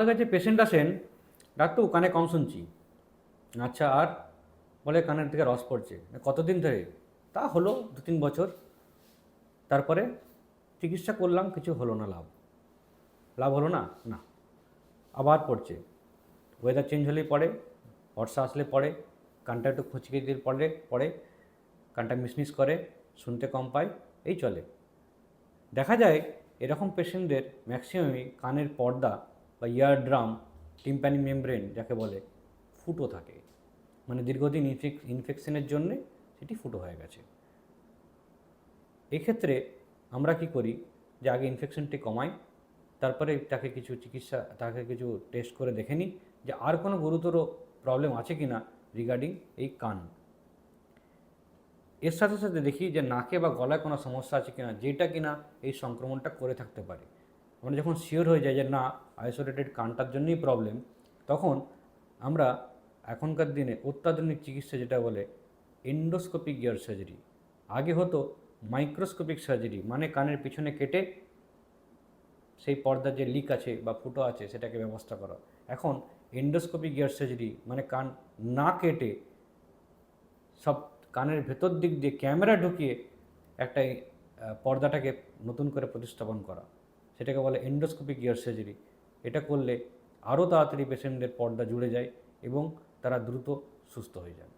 আমাদের কাছে পেশেন্ট আসেন, ডাক্তার কানে কম শুনছি। আচ্ছা, আর বলে কানের থেকে রস পড়ছে। কতদিন ধরে? তা হলো 2-3 বছর। তারপরে চিকিৎসা করলাম, কিছু হলো না, লাভ হলো না। না, আবার পড়ছে। ওয়েদার চেঞ্জ হলেই পড়ে, বর্ষা আসলে পড়ে, কানটা একটু খুঁচকে দিয়ে পড়ে পড়ে, কানটা মিসমিস করে, শুনতে কম পায়, এই চলে। দেখা যায় এরকম পেশেন্টদের ম্যাক্সিমামই কানের পর্দা বা ইয়ার ড্রাম, টিম্প্যানি মেমব্রেন যাকে বলে, ফুটো থাকে। মানে দীর্ঘদিন ইনফেকশনের জন্যে সেটি ফুটো হয়ে গেছে। এক্ষেত্রে আমরা কি করি, যে আগে ইনফেকশনটি কমাই, তারপরে তাকে কিছু টেস্ট করে দেখে নিই যে আর কোনো গুরুতর প্রবলেম আছে কি না রিগার্ডিং এই কান। এর সাথে সাথে দেখি যে নাকে বা গলায় কোনো সমস্যা আছে কিনা, যেটা কিনা এই সংক্রমণটা করে থাকতে পারে। আমরা যখন শিওর হয়ে যাই যে না, আইসোলেটেড কানটার জন্যই প্রবলেম, তখন আমরা এখনকার দিনে অত্যাধুনিক চিকিৎসা যেটা বলে এন্ডোস্কোপিক ইয়ার সার্জারি। আগে হতো মাইক্রোস্কোপিক সার্জারি, মানে কানের পিছনে কেটে সেই পর্দার যে লিক আছে বা ফুটো আছে সেটাকে ব্যবস্থা করা। এখন এন্ডোস্কোপিক ইয়ার সার্জারি, মানে কান না কেটে সব কানের ভেতর দিক দিয়ে ক্যামেরা ঢুকিয়ে একটা পর্দাটাকে নতুন করে প্রতিস্থাপন করা, সেটাকে বলে এন্ডোস্কোপিক ইয়ার সার্জারি। এটা করলে আরও তাড়াতাড়ি পেশেন্টদের পর্দা জুড়ে যায় এবং তারা দ্রুত সুস্থ হয়ে যান।